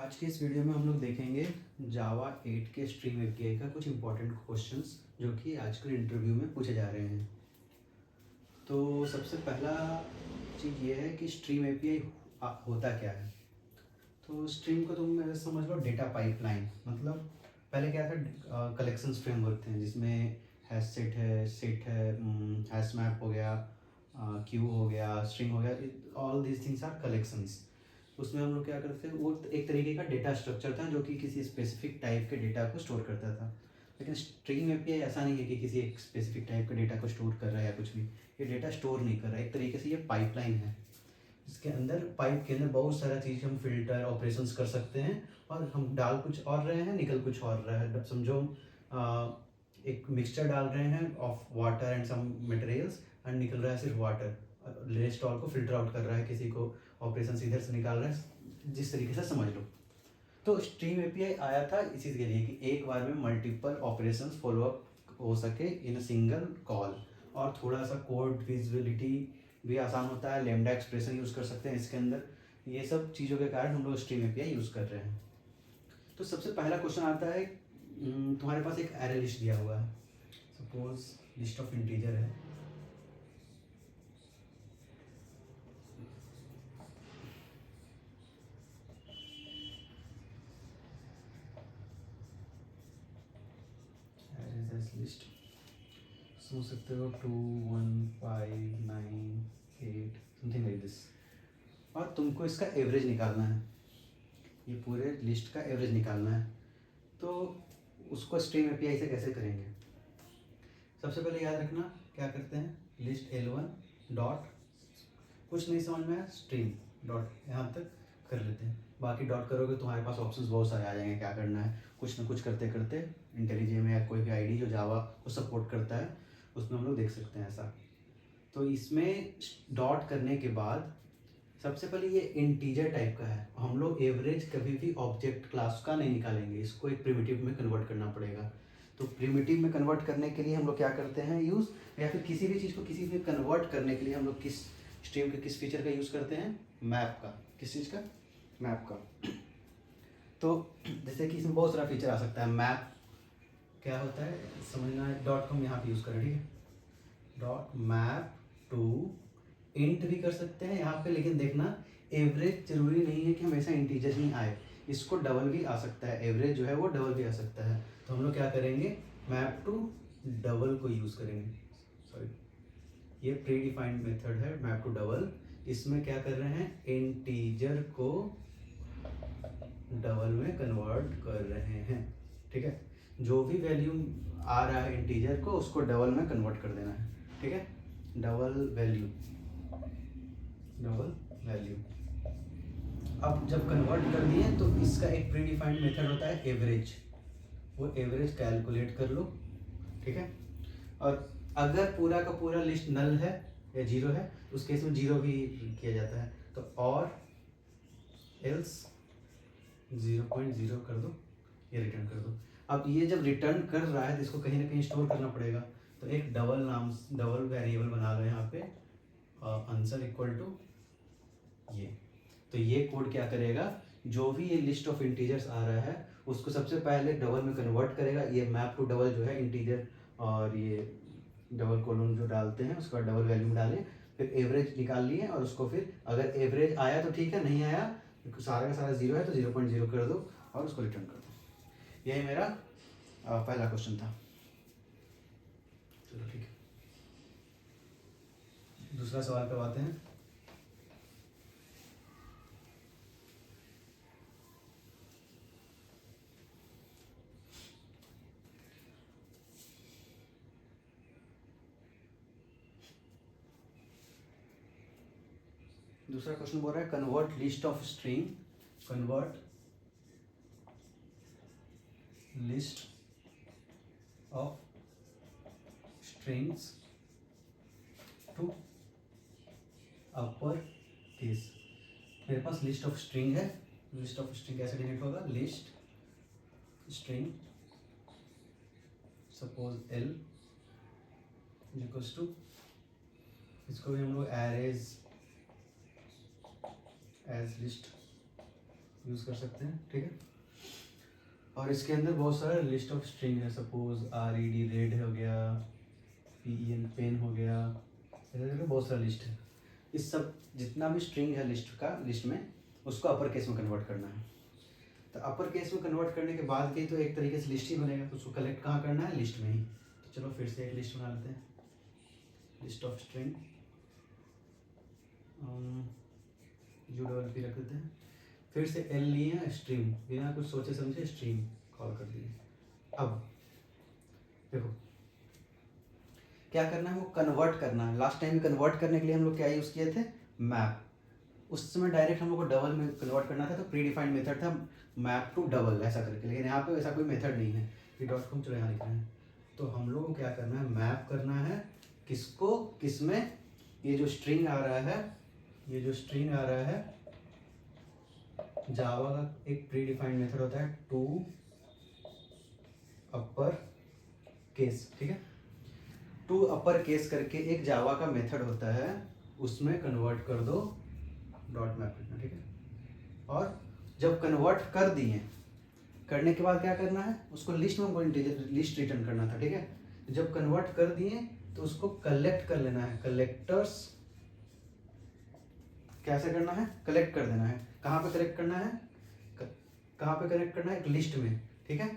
आज के इस वीडियो में हम लोग देखेंगे जावा 8 के स्ट्रीम एपीआई का कुछ इंपॉर्टेंट क्वेश्चंस जो कि आजकल इंटरव्यू में पूछे जा रहे हैं। तो सबसे पहला चीज़ ये है कि स्ट्रीम एपीआई होता क्या है। तो स्ट्रीम को तुम ऐसे समझ लो डेटा पाइपलाइन। मतलब पहले क्या था, कलेक्शंस फ्रेमवर्क थे जिसमें हैश सेट है, हैश मैप हो गया, क्यू हो गया, स्ट्रिंग हो गया, all these things are collections. उसमें हम लोग क्या करते थे, वो एक तरीके का डेटा स्ट्रक्चर था जो कि किसी स्पेसिफिक टाइप के डेटा को स्टोर करता था। लेकिन स्ट्रिंग एपीआई ऐसा नहीं है कि किसी एक स्पेसिफिक टाइप के डेटा को स्टोर कर रहा है या कुछ भी। ये डेटा स्टोर नहीं कर रहा है, एक तरीके से ये पाइपलाइन है। इसके अंदर पाइप के अंदर बहुत सारा चीज़ हम फिल्टर ऑपरेशंस कर सकते हैं और हम डाल कुछ और रहे हैं, निकल कुछ और रहा है। समझो एक मिक्सचर डाल रहे हैं of water and some materials and निकल रहा है सिर्फ वाटर, रेस्ट ऑल को फिल्टर आउट कर रहा है, किसी को ऑपरेशन इधर से निकाल रहा है, जिस तरीके से समझ लो। तो स्ट्रीम एपीआई आया था इसी के लिए कि एक बार में मल्टीपल ऑपरेशंस फॉलो अप हो सके इन अ सिंगल कॉल, और थोड़ा सा कोड विजिबिलिटी भी आसान होता है, लेमडा एक्सप्रेशन यूज़ कर सकते हैं इसके अंदर। ये सब चीज़ों के कारण हम लोग स्ट्रीम एपीआई यूज़ कर रहे हैं। तो सबसे पहला क्वेश्चन आता है, तुम्हारे पास एक एरे लिस्ट दिया हुआ है, सपोज लिस्ट ऑफ इंटीजर है। लिस्ट समझ सकते हो 2 1 5 9 8 समथिंग लाइक दिस, और तुमको इसका एवरेज निकालना है, ये पूरे लिस्ट का एवरेज निकालना है। तो उसको स्ट्रीम एपीआई से कैसे करेंगे? सबसे पहले याद रखना क्या करते हैं, लिस्ट L1 डॉट, कुछ नहीं समझ में आया स्ट्रीम डॉट यहाँ तक कर लेते हैं। बाकी डॉट करोगे तुम्हारे पास ऑप्शंस बहुत सारे आ जाएंगे, क्या करना है कुछ ना कुछ करते करते इंटेलिजे में या कोई भी आईडी जो जावा को सपोर्ट करता है उसमें हम लोग देख सकते हैं ऐसा। तो इसमें डॉट करने के बाद सबसे पहले ये इंटीजर टाइप का है, हम लोग एवरेज कभी भी ऑब्जेक्ट क्लास का नहीं निकालेंगे, इसको एक प्रिमिटिव में कन्वर्ट करना पड़ेगा। तो प्रिमिटिव में कन्वर्ट करने के लिए हम लोग क्या करते हैं यूज़, या फिर किसी भी चीज़ को किसी में कन्वर्ट करने के लिए हम लोग किस स्ट्रीम के किस फीचर का यूज़ करते हैं, मैप का। किस चीज़ का? मैप का। तो जैसे कि इसमें बहुत सारा फीचर आ सकता है। मैप क्या होता है समझना है, डॉट को हम यहाँ पे यूज़ करें, ठीक है, डॉट मैप टू इंट भी कर सकते हैं यहाँ पे, लेकिन देखना एवरेज जरूरी नहीं है कि हमेशा इंटीजर ही आए, इसको डबल भी आ सकता है, एवरेज जो है वो डबल भी आ सकता है। तो हम लोग क्या करेंगे, मैप टू डबल को यूज़ करेंगे। सॉरी, ये प्री डिफाइंड मेथड है मैप टू डबल। इसमें क्या कर रहे हैं, इंटीजर को डबल में कन्वर्ट कर रहे हैं, ठीक है। जो भी वैल्यू आ रहा है इंटीजर को उसको डबल में कन्वर्ट कर देना है, ठीक है। Double value, double value. अब जब कन्वर्ट कर दिए तो इसका एक प्री डिफाइंड मेथड होता है एवरेज, वो एवरेज कैलकुलेट कर लो, ठीक है। और अगर पूरा का पूरा लिस्ट नल है या जीरो है तो उस केस में जीरो भी किया जाता है, तो और एल्स 0.0 कर दो, ये रिटर्न कर दो। अब ये जब रिटर्न कर रहा है तो इसको कहीं ना कहीं स्टोर करना पड़ेगा, तो एक डबल वेरिएबल बना लो यहाँ पे, आंसर इक्वल टू ये। तो ये कोड क्या करेगा, जो भी ये लिस्ट ऑफ इंटीजर्स आ रहा है उसको सबसे पहले डबल में कन्वर्ट करेगा। ये मैप टू डबल जो है इंटीजर और ये डबल कोलन जो डालते हैं उसका डबल वैल्यू में डालें, फिर एवरेज निकाल लिए और उसको फिर अगर एवरेज आया तो ठीक है, नहीं आया सारा का सारा जीरो है तो 0.0 कर दो और उसको रिटर्न कर दो। यही मेरा पहला क्वेश्चन था। चलो ठीक है, दूसरा सवाल करवाते हैं। दूसरा क्वेश्चन बोल रहा है convert list of string, convert list of strings to upper case. मेरे पास लिस्ट ऑफ स्ट्रिंग है, लिस्ट ऑफ स्ट्रिंग कैसे जनरेट होगा, list string suppose L equals to, इसको भी हम लोग एरेज एज लिस्ट यूज़ कर सकते हैं, ठीक है। और इसके अंदर बहुत सारा लिस्ट ऑफ स्ट्रिंग है, सपोज RED रेड हो गया, PEN पेन हो गया, ऐसे करके बहुत सारा लिस्ट है। इस सब जितना भी स्ट्रिंग है लिस्ट में उसको अपर केस में कन्वर्ट करना है। तो अपर केस में कन्वर्ट करने के बाद भी तो एक तरीके से लिस्ट ही बनेगा, तो उसको कलेक्ट कहाँ करना है, लिस्ट में ही। तो चलो फिर से एक लिस्ट बना लेते हैं, लिस्ट ऑफ स्ट्रिंग UWP रख देते हैं। फिर से L लिए स्ट्रीम, बिना कुछ सोचे समझे स्ट्रीम कॉल कर दिए। अब देखो क्या करना है, वो कन्वर्ट करना है। लास्ट टाइम कन्वर्ट करने के लिए हम लोग क्या यूज़ किए थे, मैप। उस समय डायरेक्ट हम लोग को डबल में कन्वर्ट करना था, तो प्री डिफाइंड मेथड था मैप टू डबल ऐसा करके, लेकिन यहाँ पे ऐसा कोई मेथड नहीं है। p.com चलो यहाँ लिख रहे हैं। तो हम लोग को क्या करना है, मैप करना है किसको किस में। ये जो स्ट्रिंग आ रहा है, जावा का एक प्री डिफाइंड मेथड होता है टू अपर केस, ठीक है। टू अपर केस करके एक जावा का मेथड होता है, उसमें कन्वर्ट कर दो डॉट मैप लिखना, ठीक है। और जब कन्वर्ट कर दिए, करने के बाद क्या करना है, उसको लिस्ट में हमको इंटीजर लिस्ट रिटर्न करना था, ठीक है। जब कन्वर्ट कर दिए तो उसको कलेक्ट कर लेना है, कलेक्टर्स कैसे करना है, कलेक्ट कर देना है। कहाँ पे कलेक्ट करना है, कहाँ पे कलेक्ट करना है, एक लिस्ट में, ठीक है।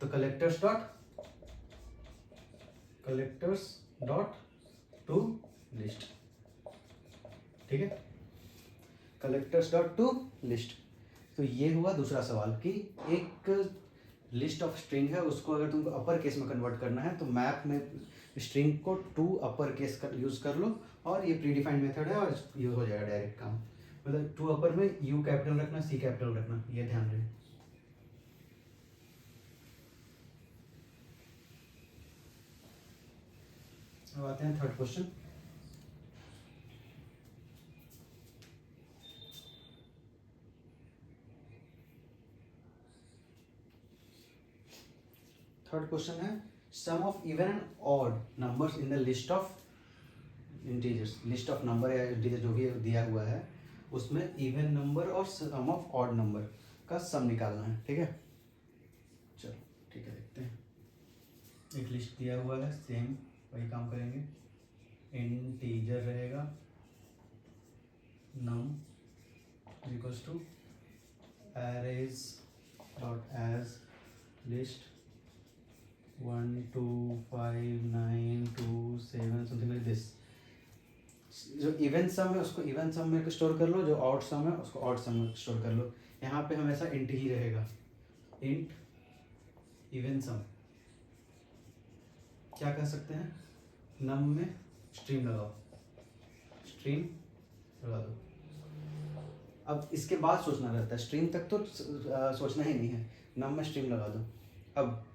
तो कलेक्टर्स डॉट टू लिस्ट, ठीक है, कलेक्टर्स डॉट टू लिस्ट। तो ये हुआ दूसरा सवाल कि एक लिस्ट ऑफ स्ट्रिंग है, उसको अगर तुमको अपर केस में कन्वर्ट करना है तो मैप में स्ट्रिंग को टू अपर केस का यूज़ कर लो, और ये प्री डिफाइंड मेथड है और ये हो जाएगा डायरेक्ट काम। मतलब टू अपर में U कैपिटल रखना, C कैपिटल रखना, ये ध्यान रहे। अब आते हैं थर्ड क्वेश्चन। थर्ड क्वेश्चन है sum of even and odd numbers in the list of integers. List of number या इंटीजर जो भी दिया हुआ है उसमें इवन नंबर और सम ऑफ ऑड नंबर का सम निकालना है, ठीक है। चलो ठीक है, देखते हैं। एक लिस्ट दिया हुआ है, सेम वही काम करेंगे। इंटीजर रहेगा num equals to arrays dot as list 1 2 5 9 2 7 something like this. जो इवन सम है उसको इवन सम में स्टोर कर लो, जो ऑड सम है उसको ऑड सम में स्टोर कर लो। यहाँ पे हमेशा इंट ही रहेगा, इंट इवन सम। क्या कर सकते हैं, नम में स्ट्रीम लगाओ, स्ट्रीम लगा दो। अब इसके बाद सोचना रहता है, स्ट्रीम तक तो सोचना ही नहीं है, नम में स्ट्रीम लगा दो। अब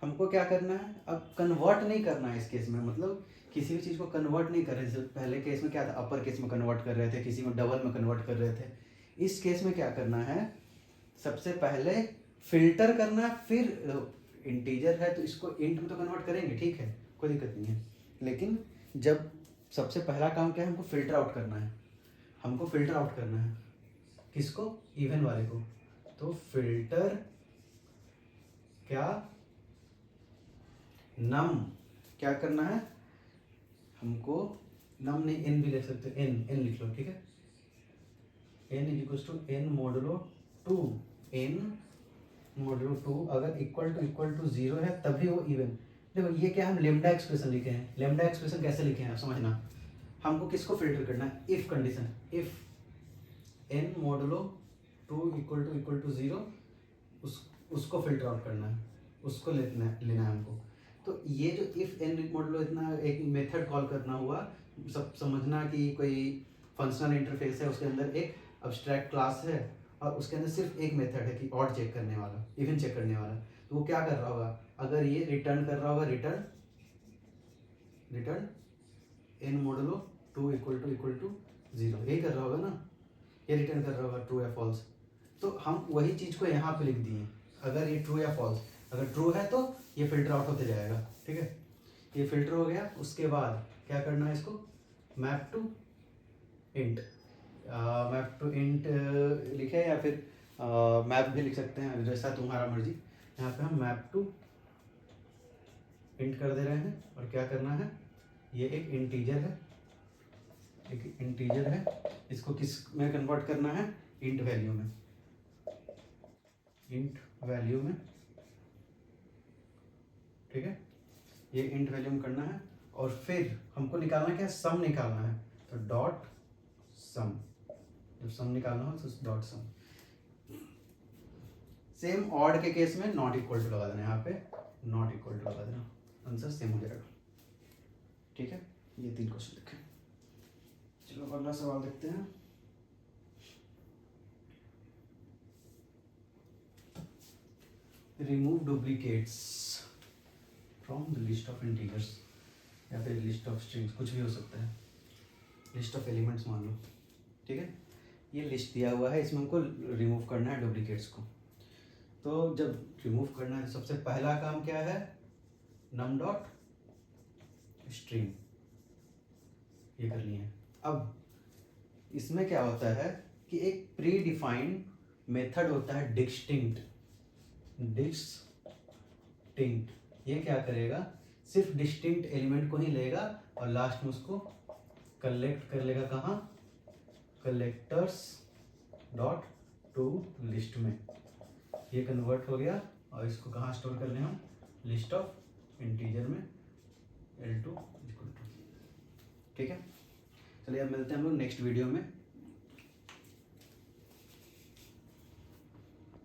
हमको क्या करना है, अब कन्वर्ट नहीं करना है इस केस में, मतलब किसी भी चीज़ को कन्वर्ट नहीं कर रहे थे। पहले केस में क्या था, अपर केस में कन्वर्ट कर रहे थे, किसी में डबल में कन्वर्ट कर रहे थे। इस केस में क्या करना है, सबसे पहले फिल्टर करना, फिर इंटीजर है तो इसको इंट में तो कन्वर्ट करेंगे, ठीक है, कोई दिक्कत नहीं है। लेकिन जब सबसे पहला काम क्या है, हमको फिल्टर आउट करना है। हमको फिल्टर आउट करना है किसको, इवन वाले को। तो फिल्टर क्या, नम क्या करना है हमको, नम नहीं एन भी लिख सकते हो, एन लिख लो, ठीक है। N is equal to n modulo two, n modulo two अगर इक्वल टू 0 है तभी वो इवन। देखो ये क्या, हम लेमडा एक्सप्रेशन लिखे हैं। लेमडा एक्सप्रेशन कैसे लिखे हैं आप समझना। हमको किसको फिल्टर करना है, if condition, if n modulo two equal to 0 उसको फिल्टर आउट करना है, उसको लेना है हमको। तो ये जो इफ एन मॉडुलो इतना एक मेथड कॉल करना हुआ, सब समझना कि कोई फंक्शनल इंटरफेस है, उसके अंदर एक अब्स्ट्रैक्ट क्लास है और उसके अंदर सिर्फ एक मेथड है कि ऑड चेक करने वाला, इवन चेक करने वाला। तो वो क्या कर रहा होगा, अगर ये रिटर्न कर रहा होगा return n modulo two equal to 0, यही कर रहा होगा ना, ये रिटर्न कर रहा होगा ट्रू या फॉल्स। तो हम वही चीज़ को यहाँ पे लिख दिए, अगर ये ट्रू या फॉल्स, अगर ट्रू है तो ये फिल्टर आउट होते जाएगा, ठीक है। ये फिल्टर हो गया, उसके बाद क्या करना है, इसको मैप टू इंट लिखे या फिर मैप भी लिख सकते हैं, जैसा तुम्हारा मर्जी। यहाँ पे हम मैप टू इंट कर दे रहे हैं, और क्या करना है, ये एक इंटीजर है, एक इंटीजर है, इसको किस में कन्वर्ट करना है, इंट वैल्यू में, इंट वैल्यू में, ठीक है, ये इंट वैल्यू में करना है। और फिर हमको निकालना क्या है, सम निकालना है, तो डॉट सम, जब सम निकालना हो तो डॉट सम। सेम ऑड के केस में नॉट इक्वल टू लगा देना, यहाँ पे नॉट इक्वल टू लगा देना, आंसर सेम हो जाएगा, ठीक है। ये 3 क्वेश्चन लिखे। चलो अगला सवाल देखते हैं। Remove duplicates from the list of integers, या फिर लिस्ट ऑफ स्ट्रिंग्स, कुछ भी हो सकता है, लिस्ट ऑफ एलिमेंट्स मान लो, ठीक है। ये लिस्ट दिया हुआ है, इसमें हमको रिमूव करना है डुप्लीकेट्स को। तो जब रिमूव करना है तो सबसे पहला काम क्या है, नम डॉट स्ट्रिंग, ये करनी है। अब इसमें क्या होता है कि एक प्री डिफाइंड मेथड होता है डिस्टिंक्ट, डिस्टिंक्ट, ये क्या करेगा, सिर्फ डिस्टिंक्ट एलिमेंट को ही लेगा और लास्ट में उसको कलेक्ट कर लेगा, कहाँ, कलेक्टर्स डॉट टू लिस्ट में, ये कन्वर्ट हो गया, और इसको कहाँ स्टोर कर लें हम, लिस्ट ऑफ इंटीजर में, L2 इक्वल टू, ठीक है। चलिए अब मिलते हैं हम लोग नेक्स्ट वीडियो में।